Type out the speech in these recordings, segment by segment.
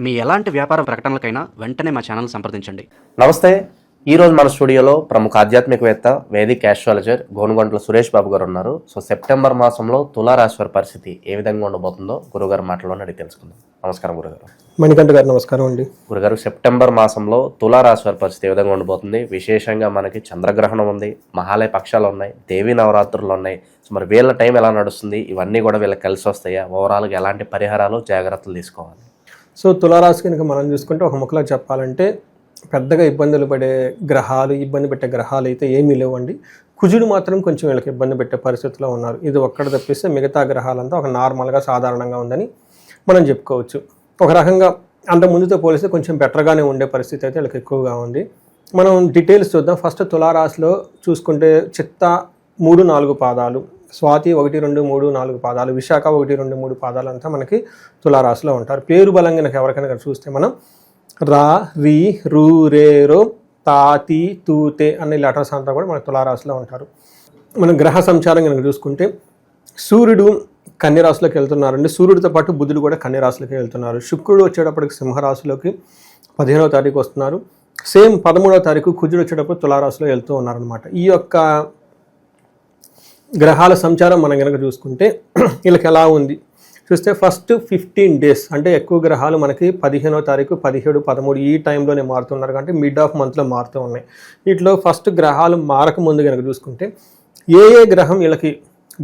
మీ ఎలాంటి వ్యాపార ప్రకటనలకైనా వెంటనే మా ఛానల్ సంప్రదించండి. నమస్తే. ఈరోజు మన స్టూడియోలో ప్రముఖ ఆధ్యాత్మికవేత్త వేదిక్ ఆస్ట్రాలజర్ గోనుగంట్ల సురేష్ బాబు గారు ఉన్నారు. సో సెప్టెంబర్ మాసంలో తులారాశి వారి పరిస్థితి ఏ విధంగా ఉండబోతుందో గురుగారు మాటలోనే అడిగి తెలుసుకుందాం. నమస్కారం గురుగారు. మణికంఠ గారు నమస్కారం అండి. గురుగారు, సెప్టెంబర్ మాసంలో తులారాశి వారి పరిస్థితి ఏ విధంగా ఉండబోతుంది? విశేషంగా మనకి చంద్రగ్రహణం ఉంది, మహాలయ పక్షాలు ఉన్నాయి, దేవీ నవరాత్రులు ఉన్నాయి. సో మరి వీళ్ళ టైం ఎలా నడుస్తుంది? ఇవన్నీ కూడా వీళ్ళకి కలిసి వస్తాయా? ఓవరాల్గా ఎలాంటి పరిహారాలు జాగ్రత్తలు తీసుకోవాలి? సో తులారాశి కనుక మనం చూసుకుంటే ఒక ముక్కలో చెప్పాలంటే పెద్దగా ఇబ్బందులు పడే గ్రహాలు, ఇబ్బంది పెట్టే గ్రహాలు అయితే ఏమీ లేవండి. కుజుడు మాత్రం కొంచెం వీళ్ళకి ఇబ్బంది పెట్టే పరిస్థితిలో ఉన్నారు. ఇది ఒక్కడ తప్పిస్తే మిగతా గ్రహాలంతా ఒక నార్మల్గా సాధారణంగా ఉందని మనం చెప్పుకోవచ్చు. ఒక రకంగా అంత ముందుతో పోలిస్తే కొంచెం బెటర్గానే ఉండే పరిస్థితి అయితే వీళ్ళకి ఎక్కువగా ఉంది. మనం డీటెయిల్స్ చూద్దాం. ఫస్ట్ తులారాశిలో చూసుకుంటే చిత్త 3-4 పాదాలు, స్వాతి 1, 2, 3, 4 పాదాలు, విశాఖ 1, 2, 3 పాదాలు అంతా మనకి తులారాశిలో ఉంటారు. పేరు బలంగా ఎవరికైనా చూస్తే మనం రా, రీ, రూ, రే, రో, తాతి, తూతే అనే లెటర్స్ అంతా కూడా మనకు తులారాశిలో ఉంటారు. మనం గ్రహ సంచారం కనుక చూసుకుంటే సూర్యుడు కన్యరాశిలోకి వెళ్తున్నారండి. సూర్యుడితో పాటు బుధుడు కూడా కన్యరాశిలోకి వెళ్తున్నారు. శుక్రుడు వచ్చేటప్పటికి సింహరాశిలోకి 15వ తారీఖు వస్తున్నారు. సేమ్ 13వ తారీఖు కుజుడు వచ్చేటప్పుడు తులారాశిలో వెళ్తూ ఉన్నారనమాట. ఈ యొక్క గ్రహాల సంచారం మనం కనుక చూసుకుంటే వీళ్ళకి ఎలా ఉంది చూస్తే ఫస్ట్ 15 డేస్ అంటే ఎక్కువ గ్రహాలు మనకి 15వ తారీఖు, 17, 13 ఈ టైంలోనే మారుతున్నారు. కాబట్టి మిడ్ ఆఫ్ మంత్లో మారుతూ ఉన్నాయి. వీటిలో ఫస్ట్ గ్రహాలు మారక ముందు కనుక చూసుకుంటే ఏ గ్రహం వీళ్ళకి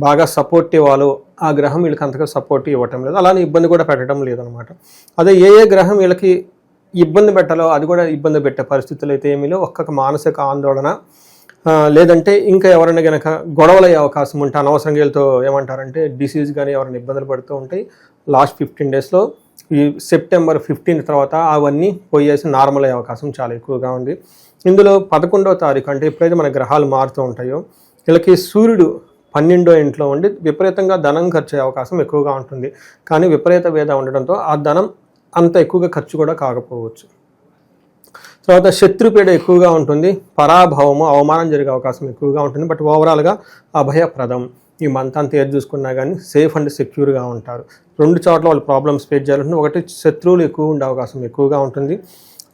బాగా సపోర్ట్ ఇవ్వాలో ఆ గ్రహం వీళ్ళకి అంతగా సపోర్ట్ ఇవ్వటం లేదు, అలానే ఇబ్బంది కూడా పెట్టడం లేదనమాట. అదే ఏ గ్రహం వీళ్ళకి ఇబ్బంది పెట్టాలో అది కూడా ఇబ్బంది పెట్టే పరిస్థితులు అయితే ఏమీ లేవు. ఒక్కొక్క మానసిక ఆందోళన లేదంటే ఇంకా ఎవరైనా కనుక గొడవలు అయ్యే అవకాశం ఉంటే అనవసరంగా వీళ్ళతో ఏమంటారంటే డిసీజ్ కానీ ఎవరైనా ఇబ్బందులు పడుతూ ఉంటాయి. లాస్ట్ 15 డేస్లో ఈ సెప్టెంబర్ 15 తర్వాత అవన్నీ పోయేసి నార్మల్ అయ్యే అవకాశం చాలా ఎక్కువగా ఉంది. ఇందులో 11వ తారీఖు అంటే ఎప్పుడైతే మన గ్రహాలు మారుతూ ఉంటాయో వీళ్ళకి సూర్యుడు 12వ ఇంట్లో ఉండి విపరీతంగా ధనం ఖర్చు అయ్యే అవకాశం ఎక్కువగా ఉంటుంది. కానీ విపరీత వేద ఉండడంతో ఆ ధనం అంత ఎక్కువగా ఖర్చు కూడా కాకపోవచ్చు. తర్వాత శత్రుపీడ ఎక్కువగా ఉంటుంది, పరాభవము, అవమానం జరిగే అవకాశం ఎక్కువగా ఉంటుంది. బట్ ఓవరాల్గా అభయప్రదం. ఈ మంత్ అంతా ఏది చూసుకున్నా కానీ సేఫ్ అండ్ సెక్యూర్గా ఉంటారు. 2 చోట్ల వాళ్ళు ప్రాబ్లమ్స్ ఫేస్ చేయాలంటే ఒకటి శత్రువులు ఎక్కువ ఉండే అవకాశం ఎక్కువగా ఉంటుంది.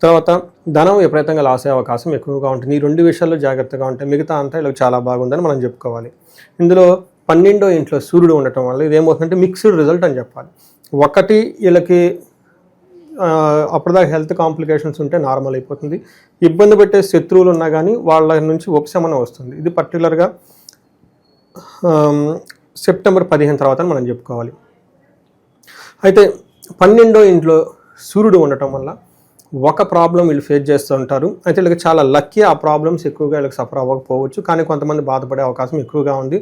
తర్వాత ధనం విపరీతంగా లాస్ అయ్యే అవకాశం ఎక్కువగా ఉంటుంది. ఈ 2 విషయాల్లో జాగ్రత్తగా ఉంటాయి. మిగతా అంతా ఇలా చాలా బాగుందని మనం చెప్పుకోవాలి. ఇందులో 12వ ఇంట్లో సూర్యుడు ఉండటం వల్ల ఇదేమవుతుందంటే మిక్స్డ్ రిజల్ట్ అని చెప్పాలి. ఒకటి వీళ్ళకి అప్పటిదాకా హెల్త్ కాంప్లికేషన్స్ ఉంటే నార్మల్ అయిపోతుంది. ఇబ్బంది పెట్టే శత్రువులు ఉన్నా కానీ వాళ్ళ నుంచి ఉపశమనం వస్తుంది. ఇది పర్టికులర్గా సెప్టెంబర్ 15 తర్వాత మనం చెప్పుకోవాలి. అయితే 12వ ఇంట్లో సూర్యుడు ఉండటం వల్ల ఒక ప్రాబ్లం వీళ్ళు ఫేస్ చేస్తూ ఉంటారు. అయితే వీళ్ళకి చాలా లక్కీ ఆ ప్రాబ్లమ్స్ ఎక్కువగా వీళ్ళకి సఫర్ అవ్వకపోవచ్చు, కానీ కొంతమంది బాధపడే అవకాశం ఎక్కువగా ఉంది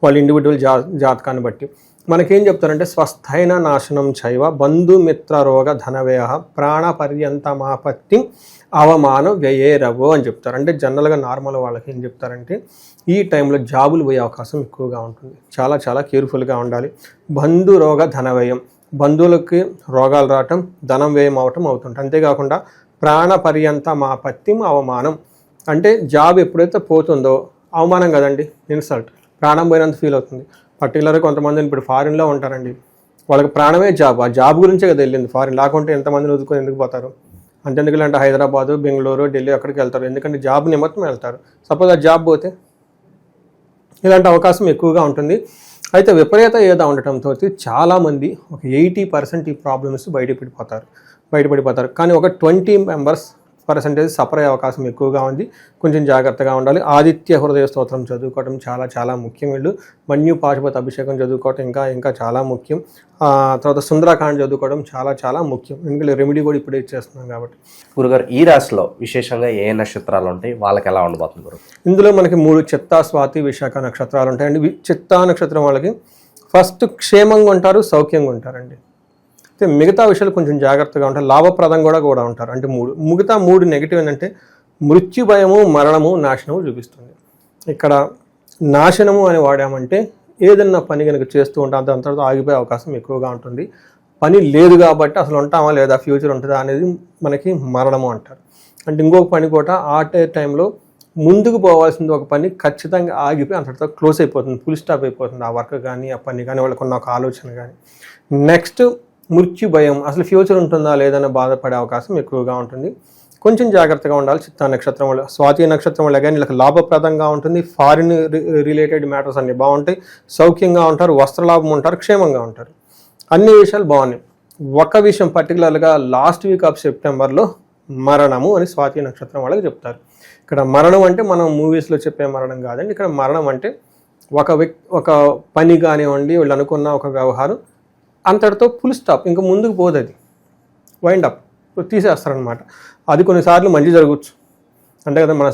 వాళ్ళ ఇండివిజువల్ జాతకాన్ని బట్టి. మనకేం చెప్తారంటే స్వస్థైన నాశనం చైవ బంధుమిత్ర రోగ ధనవ్యయ ప్రాణ పర్యంతమాపత్తి అవమానం వ్యయేరవో అని చెప్తారు. అంటే జనరల్గా నార్మల్ వాళ్ళకి ఏం చెప్తారంటే ఈ టైంలో జాబులు పోయే అవకాశం ఎక్కువగా ఉంటుంది. చాలా చాలా కేర్ఫుల్గా ఉండాలి. బంధు రోగ ధనవ్యయం, బంధువులకి రోగాలు రావటం, ధనం వ్యయం అవటం అవుతుంటుంది. అంతేకాకుండా ప్రాణ పర్యంతమాపత్తి అవమానం అంటే జాబ్ ఎప్పుడైతే పోతుందో అవమానం కదండి, ఇన్సల్ట్, ప్రాణం పోయినంత ఫీల్ అవుతుంది. పర్టికులర్గా కొంతమంది ఇప్పుడు ఫారిన్లో ఉంటారండి, వాళ్ళకి ప్రాణమే జాబ్, ఆ జాబ్ గురించే కదా వెళ్ళింది ఫారిన్. లేకుంటే ఎంతమందిని వదులుకొని ఎందుకు పోతారు? అంతెందుకు అంటే హైదరాబాదు, బెంగళూరు, ఢిల్లీ అక్కడికి వెళ్తారు, ఎందుకంటే జాబ్ నిమిత్తం వెళ్తారు. సపోజ్ ఆ జాబ్ పోతే ఇలాంటి అవకాశం ఎక్కువగా ఉంటుంది. అయితే విపరీత ఏదో ఉండటంతో చాలామంది ఒక 80% ఈ ప్రాబ్లమ్స్ బయటపడిపోతారు. కానీ ఒక 20% సఫర్ అయ్యే అవకాశం ఎక్కువగా ఉంది. కొంచెం జాగ్రత్తగా ఉండాలి. ఆదిత్య హృదయ స్తోత్రం చదువుకోవడం చాలా చాలా ముఖ్యం. వీళ్ళు మన్యు పాశుపత అభిషేకం చదువుకోవటం ఇంకా చాలా ముఖ్యం. తర్వాత సుందరాకాండ చదువుకోవడం చాలా చాలా ముఖ్యం. ఎందుకంటే రెమెడీ కూడా ఇప్పుడే ఇచ్చేస్తున్నాం కాబట్టి. గురుగారు, ఈ రాశిలో విశేషంగా ఏ నక్షత్రాలు ఉంటాయి, వాళ్ళకి ఎలా ఉండబోతుంది గురు? ఇందులో మనకి 3 చిత్తా, స్వాతి, విశాఖ నక్షత్రాలు ఉంటాయండి. చిత్తా నక్షత్రం వాళ్ళకి ఫస్ట్ క్షేమంగా ఉంటారు, సౌఖ్యంగా ఉంటారండి. అయితే మిగతా విషయాలు కొంచెం జాగ్రత్తగా ఉంటారు, లాభప్రదం కూడా ఉంటారు. అంటే మిగతా 3 నెగిటివ్ ఏంటంటే మృత్యు భయము, మరణము, నాశనము చూపిస్తుంది. ఇక్కడ నాశనము అని వాడామంటే ఏదన్నా పని కనుక చేస్తూ ఉంటాం దాని తర్వాత ఆగిపోయే అవకాశం ఎక్కువగా ఉంటుంది. పని లేదు కాబట్టి అసలు ఉంటామా లేదా, ఫ్యూచర్ ఉంటుందా అనేది మనకి మరణము అంటారు. అంటే ఇంకొక పని కూడా ఆ టైంలో ముందుకు పోవాల్సింది ఒక పని ఖచ్చితంగా ఆగిపోయి అంతటితో క్లోజ్ అయిపోతుంది, ఫుల్ స్టాప్ అయిపోతుంది. ఆ వర్క్ కానీ ఆ పని కానీ వాళ్ళకున్న ఒక ఆలోచన కానీ. నెక్స్ట్ మృత్యు భయం, అసలు ఫ్యూచర్ ఉంటుందా లేదన్న బాధపడే అవకాశం ఎక్కువగా ఉంటుంది. కొంచెం జాగ్రత్తగా ఉండాలి చిత్తా నక్షత్రం వల్ల. స్వాతి నక్షత్రం వల్ల కానీ వీళ్ళకి లాభప్రదంగా ఉంటుంది. ఫారిన్ రిలేటెడ్ మ్యాటర్స్ అన్నీ బాగుంటాయి. సౌఖ్యంగా ఉంటారు, వస్త్రలాభం ఉంటారు, క్షేమంగా ఉంటారు. అన్ని విషయాలు బాగున్నాయి. ఒక విషయం పర్టికులర్గా లాస్ట్ వీక్ ఆఫ్ సెప్టెంబర్లో మరణము అని స్వాతి నక్షత్రం వాళ్ళకి చెప్తారు. ఇక్కడ మరణం అంటే మనం మూవీస్లో చెప్పే మరణం కాదండి. ఇక్కడ మరణం అంటే ఒక పని కానివ్వండి, వీళ్ళు అనుకున్న ఒక వ్యవహారం అంతటితో ఫుల్ స్టాప్, ఇంకా ముందుకు పోదు, అది వైండ్ అప్ తీసేస్తారనమాట. అది కొన్నిసార్లు మంచి జరగచ్చు, అంటే కదా మనం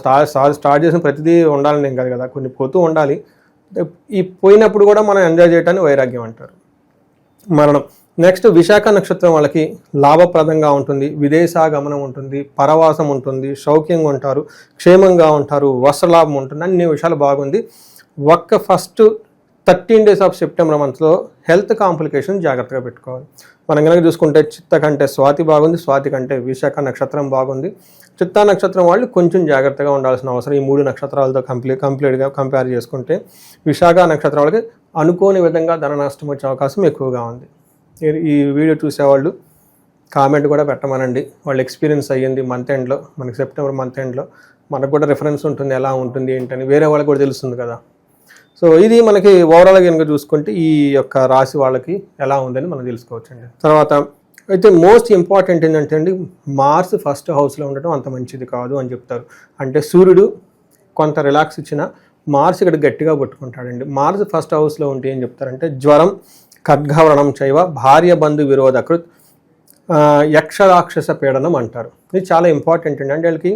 స్టార్ట్ చేసిన ప్రతిదీ ఉండాలని ఏం కాదు కదా, కొన్ని పోతూ ఉండాలి. ఈ పోయినప్పుడు కూడా మనం ఎంజాయ్ చేయడానికి వైరాగ్యం అంటారు మరణం. నెక్స్ట్ విశాఖ నక్షత్రం వాళ్ళకి లాభప్రదంగా ఉంటుంది, విదేశాగమనం ఉంటుంది, పరవాసం ఉంటుంది, సౌఖ్యంగా ఉంటారు, క్షేమంగా ఉంటారు, వస్త్రలాభం ఉంటుంది, అన్ని విషయాలు బాగుంది. ఫస్ట్ 13 days ఆఫ్ సెప్టెంబర్ మంత్లో హెల్త్ కాంప్లికేషన్ జాగ్రత్తగా పెట్టుకోవాలి. మనం కనుక చూసుకుంటే చిత్త కంటే స్వాతి బాగుంది, స్వాతి కంటే విశాఖ నక్షత్రం బాగుంది. చిత్తా నక్షత్రం వాళ్ళు కొంచెం జాగ్రత్తగా ఉండాల్సిన అవసరం ఈ 3 నక్షత్రాలతో కంప్లీట్గా కంపేర్ చేసుకుంటే విశాఖ నక్షత్రం వాళ్ళకి అనుకోని విధంగా ధన నష్టం వచ్చే అవకాశం ఎక్కువగా ఉంది. ఈ వీడియో చూసేవాళ్ళు కామెంట్ కూడా పెట్టమనండి, వాళ్ళు ఎక్స్పీరియన్స్ అయ్యింది మంత్ ఎండ్లో, మనకి సెప్టెంబర్ మంత్ ఎండ్లో మనకు కూడా రిఫరెన్స్ ఉంటుంది, ఎలా ఉంటుంది ఏంటని వేరే వాళ్ళకి కూడా తెలుస్తుంది కదా. సో ఇది మనకి ఓవరాల్గా కనుక చూసుకుంటే ఈ యొక్క రాశి వాళ్ళకి ఎలా ఉందని మనం తెలుసుకోవచ్చండి. తర్వాత అయితే మోస్ట్ ఇంపార్టెంట్ ఏంటంటే అండి, మార్స్ ఫస్ట్ హౌస్లో ఉండటం అంత మంచిది కాదు అని చెప్తారు. అంటే సూర్యుడు కొంత రిలాక్స్ ఇచ్చిన మార్స్ ఇక్కడ గట్టిగా పట్టుకుంటాడండి. మార్స్ ఫస్ట్ హౌస్లో ఉంటే ఏం చెప్తారంటే జ్వరం, ఖడ్గవరణం చైవ, భార్య బంధు విరోధకృత్, యక్షరాక్షస పీడనం అంటారు. ఇది చాలా ఇంపార్టెంట్ అండి. అంటే వాళ్ళకి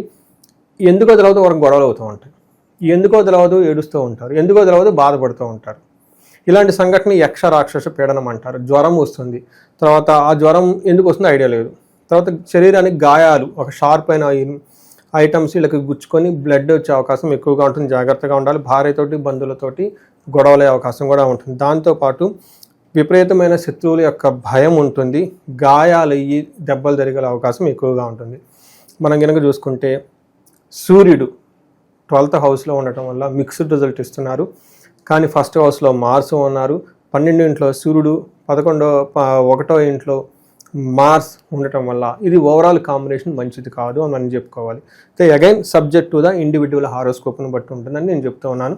ఎందుకో తెలియదు వరకు గొడవలు అవుతూ ఉంటాయి, ఎందుకో తెలియదు ఏడుస్తూ ఉంటారు, ఎందుకో తెలియదు బాధపడుతూ ఉంటారు. ఇలాంటి సంఘటన యక్షరాక్షస పీడనం అంటారు. జ్వరం వస్తుంది, తర్వాత ఆ జ్వరం ఎందుకు వస్తుందో ఐడియా లేదు, తర్వాత శరీరానికి గాయాలు, ఒక షార్ప్ అయిన ఐటమ్స్ వీళ్ళకి గుచ్చుకొని బ్లడ్ వచ్చే అవకాశం ఎక్కువగా ఉంటుంది, జాగ్రత్తగా ఉండాలి. భార్యతోటి బంధువులతోటి గొడవలే అవకాశం కూడా ఉంటుంది. దాంతోపాటు విపరీతమైన శత్రువుల యొక్క భయం ఉంటుంది, గాయాలయ్యి దెబ్బలు జరిగే అవకాశం ఎక్కువగా ఉంటుంది. మనం కనుక చూసుకుంటే సూర్యుడు 12th హౌస్లో ఉండటం వల్ల మిక్స్డ్ రిజల్ట్ ఇస్తున్నారు. కానీ ఫస్ట్ హౌస్లో మార్స్ ఉన్నారు, 12వ ఇంట్లో సూర్యుడు, 1వ ఇంట్లో మార్స్ ఉండటం వల్ల ఇది ఓవరాల్ కాంబినేషన్ మంచిది కాదు అని మనం చెప్పుకోవాలి. అయితే again subject to the individual హారోస్కోప్ని బట్టి ఉంటుందని నేను చెప్తూ ఉన్నాను.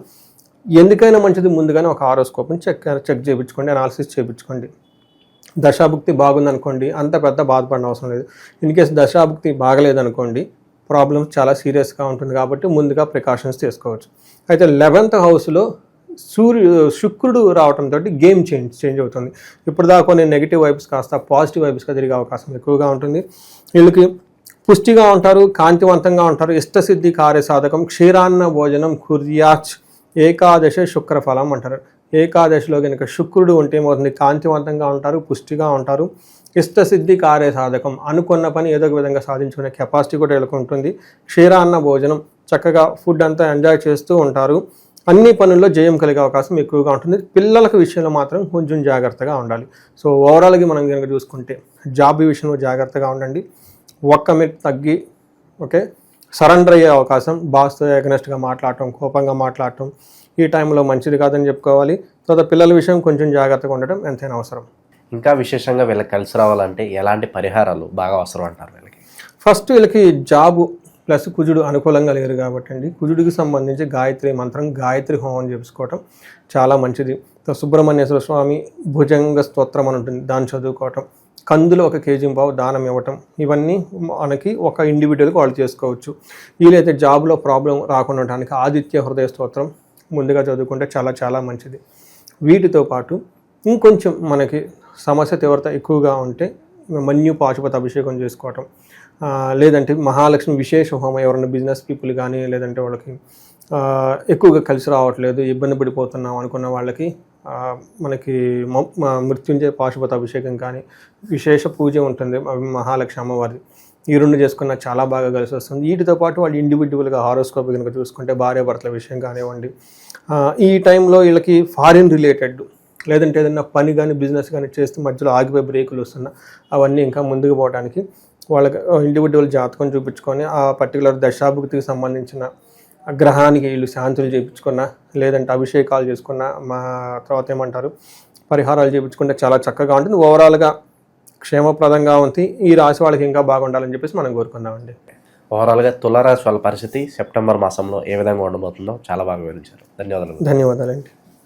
ఎందుకైనా మంచిది ముందుగానే ఒక హారోస్కోప్ని చెక్ చేయించుకోండి, అనాలిసిస్ చేయించుకోండి. దశాభుక్తి బాగుందనుకోండి, అంత పెద్ద బాధపడిన అవసరం లేదు. ఇన్ కేసు దశాభుక్తి బాగలేదనుకోండి, ప్రాబ్లమ్స్ చాలా సీరియస్గా ఉంటుంది, కాబట్టి ముందుగా ప్రికాషన్స్ తీసుకోవచ్చు. అయితే 11th హౌస్లో శుక్రుడు రావడంతో గేమ్ చేంజ్ అవుతుంది. ఇప్పుడు దాకా కొన్ని నెగిటివ్ వైబ్స్ కాస్త పాజిటివ్ వైబ్స్గా తిరిగే అవకాశం ఎక్కువగా ఉంటుంది. వీళ్ళకి పుష్టిగా ఉంటారు, కాంతివంతంగా ఉంటారు, ఇష్టసిద్ధి కార్యసాధకం, క్షీరాన్న భోజనం కుర్యాచ్, ఏకాదశ శుక్రఫలం అంటారు. ఏకాదశిలో కనుక శుక్రుడు ఉంటే ఏమవుతుంది, కాంతివంతంగా ఉంటారు, పుష్టిగా ఉంటారు, ఇష్టసిద్ధి కార్యసాధకం, అనుకున్న పని ఏదో ఒక విధంగా సాధించుకునే కెపాసిటీ కూడా వీళ్ళకి ఉంటుంది. క్షీరాన్న భోజనం, చక్కగా ఫుడ్ అంతా ఎంజాయ్ చేస్తూ ఉంటారు, అన్ని పనుల్లో జయం కలిగే అవకాశం ఎక్కువగా ఉంటుంది. పిల్లలకు విషయంలో మాత్రం కొంచెం జాగ్రత్తగా ఉండాలి. సో ఓవరాల్గా మనం కనుక చూసుకుంటే జాబ్ విషయంలో జాగ్రత్తగా ఉండండి, ఒక్క మెట్ తగ్గి సరెండర్ అయ్యే అవకాశం, బాస్తో ఎగనెస్ట్గా మాట్లాడటం, కోపంగా మాట్లాడటం ఈ టైంలో మంచిది కాదని చెప్పుకోవాలి. తర్వాత పిల్లల విషయం కొంచెం జాగ్రత్తగా ఉండటం ఎంతైనా అవసరం. ఇంకా విశేషంగా వీళ్ళకి కలిసి రావాలంటే ఎలాంటి పరిహారాలు బాగా అవసరం అంటారు వీళ్ళకి? ఫస్ట్ వీళ్ళకి జాబు ప్లస్ కుజుడు అనుకూలంగా లేరు కాబట్టి అండి, కుజుడికి సంబంధించి గాయత్రి మంత్రం, గాయత్రి హోమం చేసుకోవటం చాలా మంచిది. సుబ్రహ్మణ్యేశ్వర స్వామి భుజంగ స్తోత్రం అని ఉంటుంది, దాన్ని చదువుకోవటం, కందులు 1 kg దానం ఇవ్వటం, ఇవన్నీ మనకి ఒక ఇండివిజువల్కి వాళ్ళు చేసుకోవచ్చు. వీలైతే జాబ్లో ప్రాబ్లం రాకుండా ఉండడానికి ఆదిత్య హృదయ స్తోత్రం ముందుగా చదువుకుంటే చాలా చాలా మంచిది. వీటితో పాటు ఇంకొంచెం మనకి సమస్య తీవ్రత ఎక్కువగా ఉంటే మన్యు పాశుపత అభిషేకం చేసుకోవటం, లేదంటే మహాలక్ష్మి విశేష హోమం, ఎవరైనా బిజినెస్ పీపుల్ కానీ లేదంటే వాళ్ళకి ఎక్కువగా కలిసి రావట్లేదు, ఇబ్బంది పడిపోతున్నాం అనుకున్న వాళ్ళకి మనకి మృత్యుంజయ పాశుపత అభిషేకం కానీ విశేష పూజ ఉంటుంది మహాలక్ష్మి అమ్మవారిది, ఈ 2 చేసుకున్న చాలా బాగా కలిసి వస్తుంది. వీటితో పాటు వాళ్ళు ఇండివిజువల్గా హారోస్కోప్ కనుక చూసుకుంటే భార్యాభర్తల విషయం కానివ్వండి, ఈ టైంలో వీళ్ళకి ఫారిన్ రిలేటెడ్ లేదంటే ఏదైనా పని కానీ బిజినెస్ కానీ చేస్తూ మధ్యలో ఆగిపోయి బ్రేకులు వస్తున్నా అవన్నీ ఇంకా ముందుకు పోవడానికి వాళ్ళకి ఇండివిజువల్ జాతకం చూపించుకొని ఆ పర్టికులర్ దశాభుక్తికి సంబంధించిన గ్రహానికి వీళ్ళు శాంతులు చేయించుకున్నా లేదంటే అభిషేకాలు చేసుకున్నా తర్వాత ఏమంటారు పరిహారాలు చేయించుకుంటే చాలా చక్కగా ఉంటుంది. ఓవరాల్గా క్షేమప్రదంగా ఉంది. ఈ రాశి వాళ్ళకి ఇంకా బాగుండాలని చెప్పేసి మనం కోరుకుందామండి. ఓవరాల్గా తులారాశి వాళ్ళ పరిస్థితి సెప్టెంబర్ మాసంలో ఏ విధంగా ఉండబోతుందో చాలా బాగా వివరించారు. ధన్యవాదాలు. ధన్యవాదాలండి.